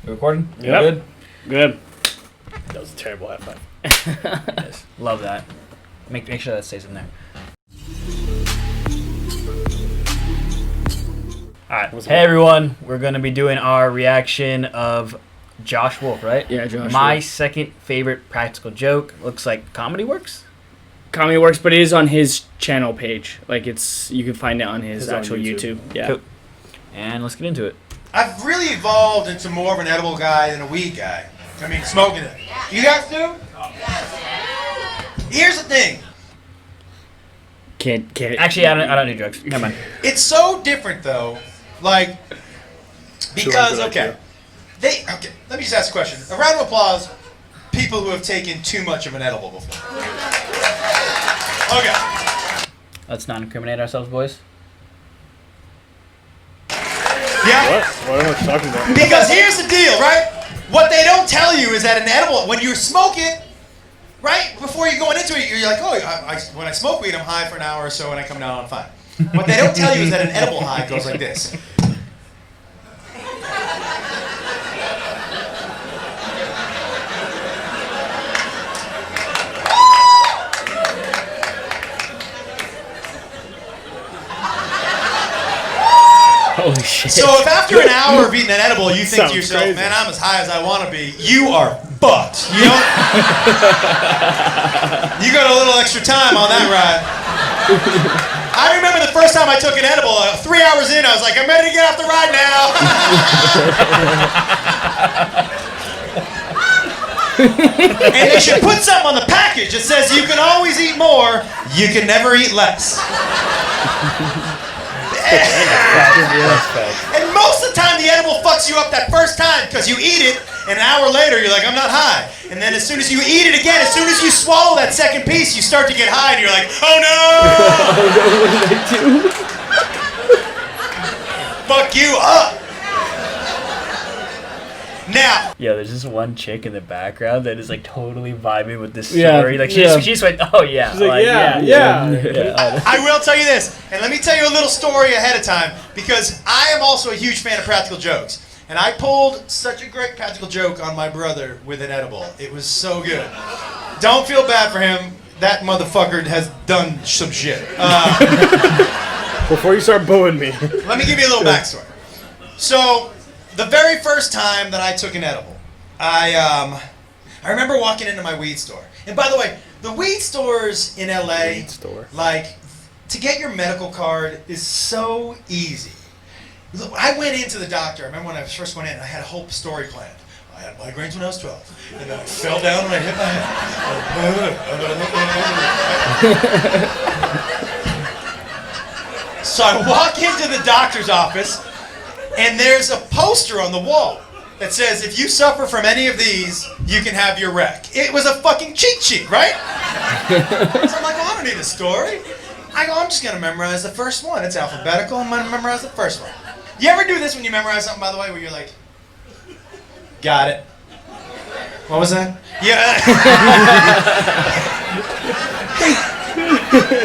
We recording? Yep. Good? Good. That was a terrible high five. Yes. Love that. Make sure that stays in there. Alright. Hey everyone. We're going to be doing our reaction of Josh Wolf, right? Yeah, Josh My Wolf. second favorite practical joke. Looks like Comedy Works. Comedy Works, but it is on his channel page. Like you can find it on his on actual YouTube. Yeah. Cool. And let's get into it. I've really evolved into more of an edible guy than a weed guy. I mean, smoking it. You guys do? Here's the thing. Can't. Actually, I don't do drugs. Never mind. It's so different, though. Like, because, okay. Okay, let me just ask a question. A round of applause, people who have taken too much of an edible before. Okay. Let's not incriminate ourselves, boys. Yeah? What am I talking about? Because here's the deal, right? What they don't tell you is that an edible, when you smoke it, right, before you're going into it, you're like, oh, when I smoke weed, I'm high for an hour or so, and I come down, I'm fine. What they don't tell you is that an edible high goes like this. Holy shit. So if after an hour of eating an edible, you think Sounds to yourself, crazy. man, I'm as high as I want to be, you are fucked. You know? You got a little extra time on that ride. I remember the first time I took an edible, 3 hours in, I was like, I'm ready to get off the ride now. And they should put something on the package that says you can always eat more, you can never eat less. And most of the time, the edible fucks you up that first time because you eat it, and an hour later, you're like, I'm not high. And then as soon as you eat it again, as soon as you swallow that second piece, you start to get high, and you're like, oh no! What did I do? Fuck you up! Now, Yeah, there's this one chick in the background that is like totally vibing with this Yeah, story. Like yeah. she just went, oh yeah. She's like, yeah. Yeah. I will tell you this, and let me tell you a little story ahead of time, because I am also a huge fan of practical jokes. And I pulled such a great practical joke on my brother with an edible. It was so good. Don't feel bad for him. That motherfucker has done some shit. Before you start booing me. Let me give you a little backstory. So, the very first time that I took an edible, I remember walking into my weed store. And by the way, the weed stores in LA, Weed store. like, to get your medical card is so easy. Look, I went into the doctor. I remember when I first went in, I had a whole story planned. I had migraines when I was 12. And I fell down and I hit my head. So I walk into the doctor's office, and there's a poster on the wall that says, if you suffer from any of these, you can have your rec. It was a fucking cheat sheet, right? So I'm like, well, I don't need a story. I go, I'm just going to memorize the first one. It's alphabetical. I'm going to memorize the first one. You ever do this when you memorize something, by the way, where you're like, got it. What was that? Yeah.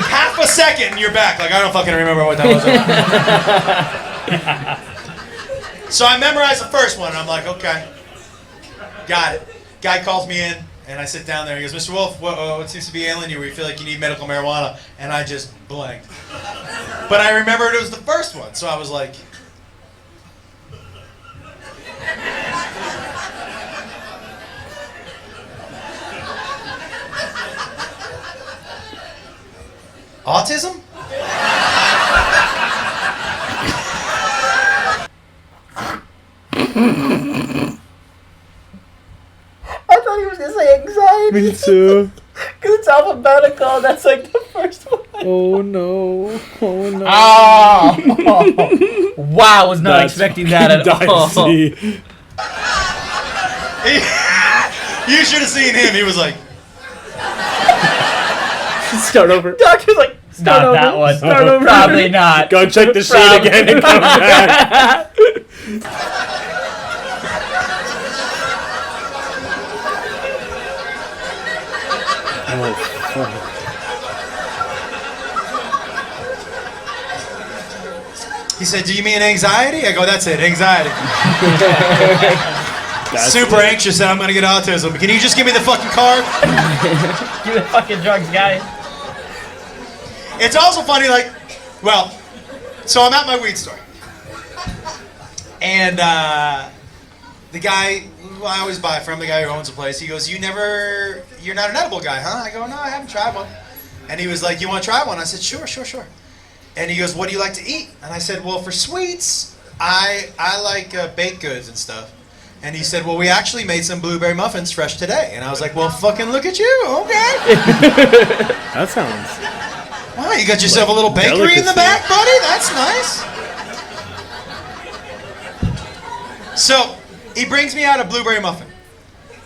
Half a second and you're back. Like, I don't fucking remember what that was. So I memorized the first one, and I'm like, okay, got it. Guy calls me in, and I sit down there. He goes, Mr. Wolf, what seems to be ailing you where you feel like you need medical marijuana? And I just blanked. But I remembered it was the first one, so I was like, autism? I thought he was gonna say anxiety. Me too. Because it's alphabetical. That's like the first one. Oh no. Oh no. Oh. Wow, was not That's expecting that at all. dicey. You should have seen him. He was like, Start over. Doctor's like, Start not over. that one. Start over. Probably not. Go check the sheet again and come back. he said, do you mean anxiety? I go, that's it, anxiety. super anxious that I'm gonna get autism. Can you just give me the fucking card? Give me the fucking drugs, guy. It's also funny, like, well, so I'm at my weed store. And the guy who I always buy from, the guy who owns the place, he goes, you're not an edible guy, huh? I go, no, I haven't tried one. And he was like, you want to try one? I said, sure. And he goes, what do you like to eat? And I said, well, for sweets, I like baked goods and stuff. And he said, well, we actually made some blueberry muffins fresh today. And I was like, well, fucking look at you, okay. That sounds... Wow, you got yourself a little bakery in the back, buddy? That's nice. So, he brings me out a blueberry muffin.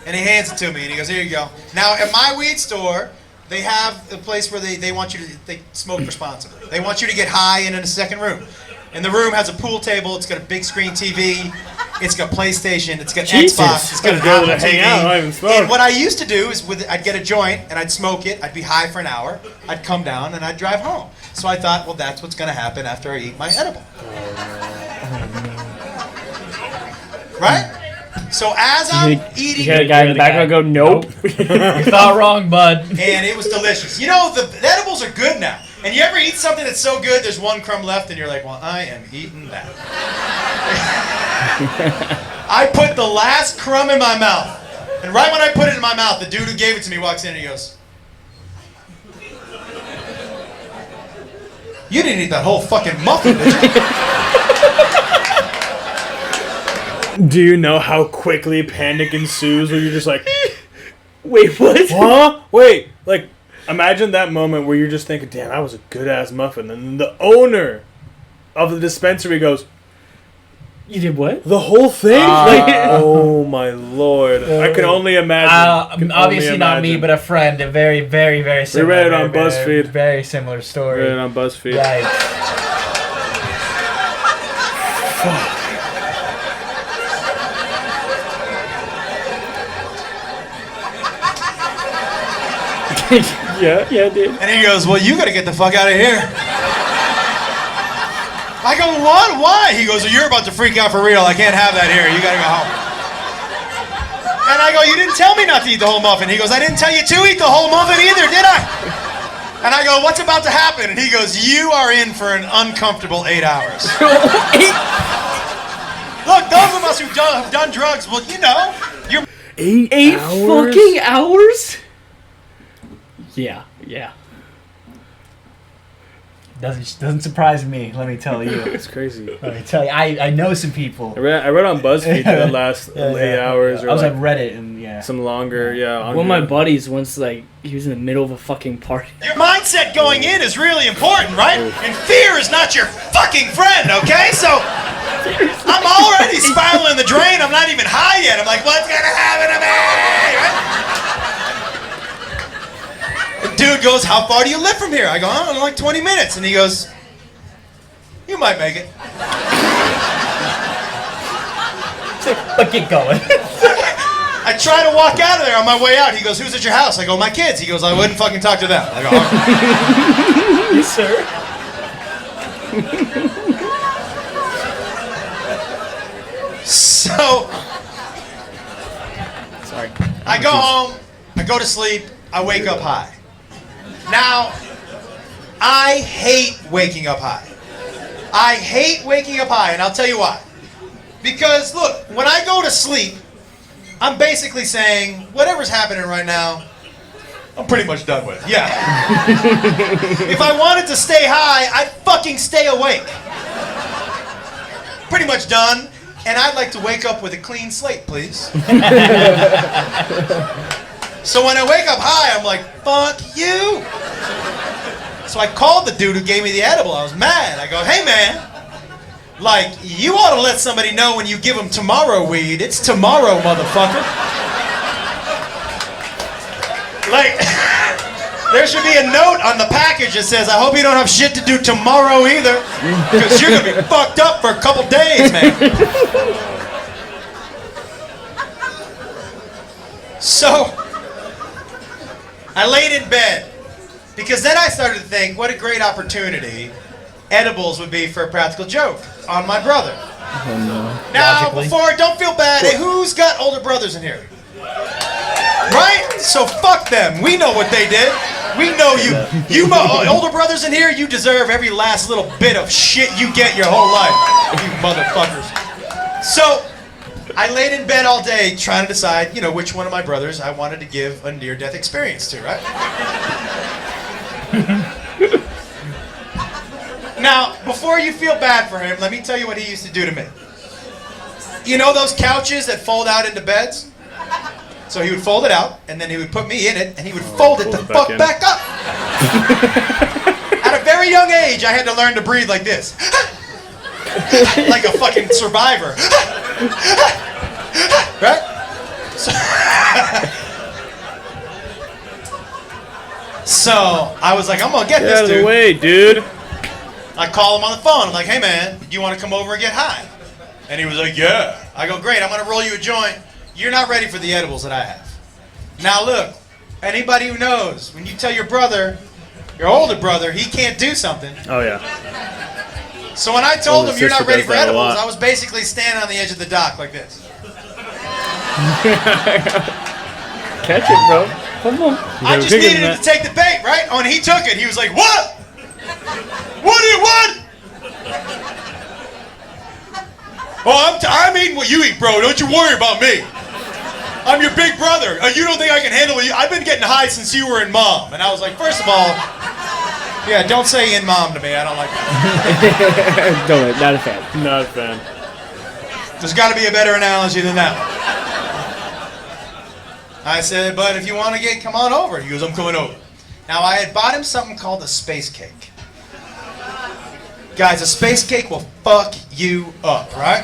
And he hands it to me, and he goes, here you go. Now, at my weed store, they have a place where they want you to they smoke responsibly. They want you to get high in a second room. And the room has a pool table, it's got a big screen TV, it's got PlayStation, it's got Xbox, it's got an Apple TV. Hang out, not even smoke. And what I used to do is I'd get a joint and I'd smoke it, I'd be high for an hour, I'd come down and I'd drive home. So I thought, well, that's what's going to happen after I eat my edible. Right? So as I'm eating... You hear a guy in the background go, nope. You thought wrong, bud. And it was delicious. You know, the edibles are good now. And you ever eat something that's so good, there's one crumb left, and you're like, well, I am eating that. I put the last crumb in my mouth. And right when I put it in my mouth, the dude who gave it to me walks in and he goes, you didn't eat that whole fucking muffin, did you? Do you know how quickly panic ensues where you're just like, Wait, what? huh? Wait, like, imagine that moment where you're just thinking, damn, that was a good-ass muffin. And then the owner of the dispensary goes, You did what? the whole thing? Like, oh, my Lord. I can only imagine. Obviously not me, but a friend. A very, very, very similar. read it on BuzzFeed. Very similar story. Read it on BuzzFeed. Yikes. Yeah, dude. And he goes, well, you gotta get the fuck out of here. I go, what? Why? He goes, well, you're about to freak out for real. I can't have that here. You gotta go home. And I go, you didn't tell me not to eat the whole muffin. He goes, I didn't tell you to eat the whole muffin either, did I? And I go, what's about to happen? And he goes, you are in for an uncomfortable 8 hours. Look, those of us who've done drugs, well, you know, you're... 8 fucking hours? Yeah. Doesn't surprise me, let me tell you. It's crazy. Let me tell you, I know some people. I read on BuzzFeed that last 8 hours. Or I was like on Reddit and some longer, One of my buddies once, like, he was in the middle of a fucking party. Your mindset going in is really important, right? And fear is not your fucking friend, okay? So, I'm already spiraling the drain. I'm not even high yet. I'm like, what's gonna happen to me? Right? The dude goes, how far do you live from here? I go, oh, like 20 minutes. And he goes, you might make it. But get going. I try to walk out of there on my way out. He goes, who's at your house? I go, my kids. He goes, I wouldn't fucking talk to them. I go, all right. Yes, sir. So, Sorry. I go home, I go to sleep, I wake up high. Now, I hate waking up high. I hate waking up high, and I'll tell you why. Because, look, when I go to sleep, I'm basically saying, whatever's happening right now, I'm pretty much done with. Yeah. If I wanted to stay high, I'd fucking stay awake. Pretty much done. And I'd like to wake up with a clean slate, please. So when I wake up high, I'm like, fuck you. So I called the dude who gave me the edible. I was mad. I go, hey man, like, you ought to let somebody know when you give them tomorrow weed. It's tomorrow, motherfucker. Like, there should be a note on the package that says, I hope you don't have shit to do tomorrow either, because you're going to be fucked up for a couple days, man. So, I laid in bed, because then I started to think, what a great opportunity edibles would be for a practical joke on my brother. Now, Logically. don't feel bad. Hey, who's got older brothers in here? Right? So fuck them. We know what they did. We know you. You older brothers in here, you deserve every last little bit of shit you get your whole life. You motherfuckers. So, I laid in bed all day trying to decide, which one of my brothers I wanted to give a near-death experience to, right? Now, before you feel bad for him, let me tell you what he used to do to me. You know those couches that fold out into beds? So he would fold it out, and then he would put me in it, and he would fold it the fuck back up. At a very young age, I had to learn to breathe like this. Like a fucking survivor. Right? So I was like, I'm gonna get Get this out of dude. the way, dude. I call him on the phone. I'm like, hey man, do you want to come over and get high? And he was like, yeah. I go, great, I'm gonna roll you a joint. You're not ready for the edibles that I have. Now look, anybody who knows, when you tell your brother, your older brother, he can't do something. Oh yeah. So when I told Older him you're not sister ready does for that a edibles, lot. I was basically standing on the edge of the dock like this. Catch it, bro. Come on. I just bigger needed than him to take the bait, right? Oh, and he took it. He was like, what? What? Oh, I'm eating what you eat, bro. Don't you worry about me. I'm your big brother. You don't think I can handle you? I've been getting high since you were in mom. And I was like, first of all, yeah, don't say in mom to me. I don't like that. Don't. Not a fan. Not a fan. There's got to be a better analogy than that. I said, but if you want to come on over. He goes, I'm coming over. Now, I had bought him something called a space cake. Guys, a space cake will fuck you up, right?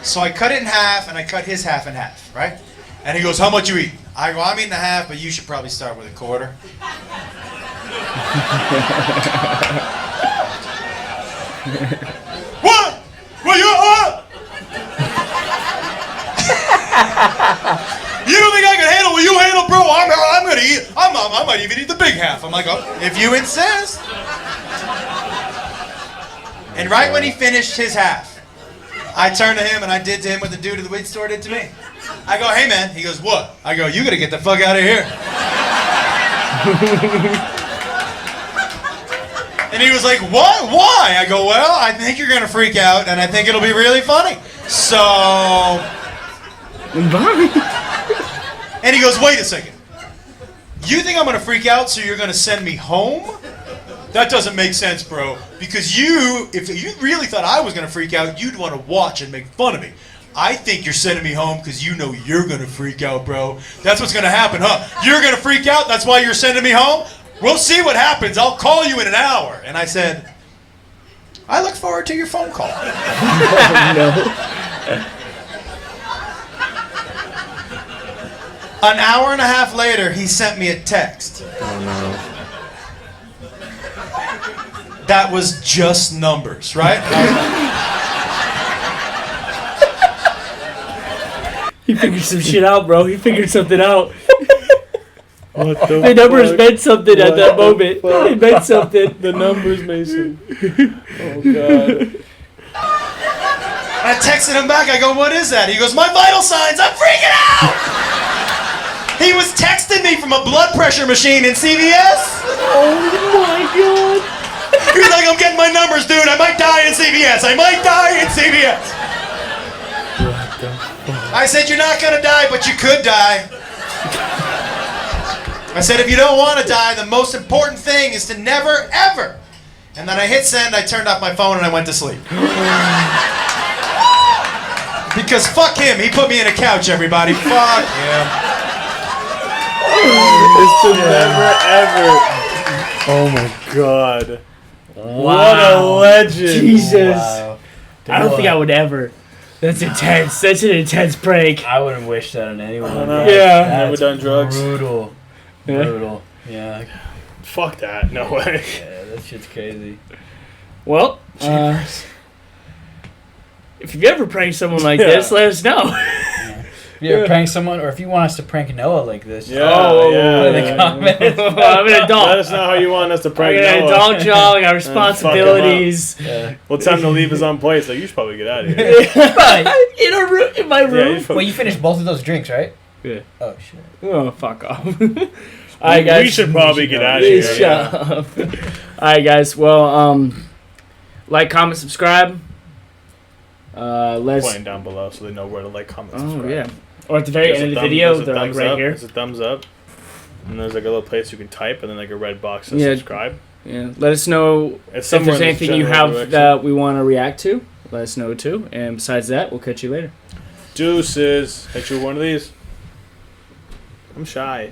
So I cut it in half, and I cut his half in half, right? And he goes, how much you eat? I go, I'm eating a half, but you should probably start with a quarter. What? Well, you don't think I can handle what you handle, bro? I'm gonna eat. I might even eat the big half. I'm like, oh, if you insist. And right when he finished his half, I turned to him and I did to him what the dude at the weed store did to me. I go, hey man. He goes, what? I go, you gotta get the fuck out of here. And he was like, what? Why? I go, well, I think you're gonna freak out and I think it'll be really funny. So... And he goes, wait a second. You think I'm gonna freak out so you're gonna send me home? That doesn't make sense, bro. Because if you really thought I was gonna freak out, you'd want to watch and make fun of me. I think you're sending me home because you know you're gonna freak out, bro. That's what's gonna happen, huh? You're gonna freak out, that's why you're sending me home? We'll see what happens. I'll call you in an hour. And I said, I look forward to your phone call. No. An hour and a half later, he sent me a text. Oh no. That was just numbers, right? He figured some shit out, bro. He figured something out. What the The numbers fuck? meant something at that What the moment. fuck? They meant something. The numbers, Mason. Oh god. I texted him back. I go, what is that? He goes, my vital signs. I'm freaking out. He was texting me from a blood pressure machine in CVS. Oh my god. He was like, I'm getting my numbers, dude. I might die in CVS. I might die in CVS. What the fuck? I said, you're not going to die, but you could die. I said, if you don't want to die, the most important thing is to never, ever. And then I hit send, I turned off my phone, and I went to sleep. Because fuck him. He put me in a couch, everybody. Fuck him. It's to never ever. Oh my god. What a legend. Jesus. Wow. I don't think I would ever. That's intense. That's an intense prank. I wouldn't wish that on anyone. I don't know. Yeah. Never done drugs. Brutal. Yeah. Brutal. Yeah. Fuck that. No way. Yeah, that shit's crazy. Well, if you've ever pranked someone like this, let us know. If you ever prank someone, or if you want us to prank Noah like this, Yeah, put yeah, in the yeah. comments. I'm an adult. Let us know how you want us to I prank got an Noah. adult job. I got responsibilities. Yeah. Well, time to leave his own place. Like, you should probably get out of here. In my room. you should Well, you finished both of those drinks, right? Yeah. Oh shit. Oh, fuck off. All right, guys. We should probably get out of Please here. shut up. All right, guys. Well, like, comment, subscribe. Let's. Playing down below so they know where to like, comment, Oh subscribe. yeah. Or at the very There's end a of the thumb- video, there's a they're like thumbs right up, here. There's a thumbs up. And there's like a little place you can type and then like a red box to Yeah. subscribe. Yeah. Let us know It's if somewhere there's in this anything you general have direction. that we want to react to. Let us know too. And besides that, we'll catch you later. Deuces. Hit you with one of these. I'm shy.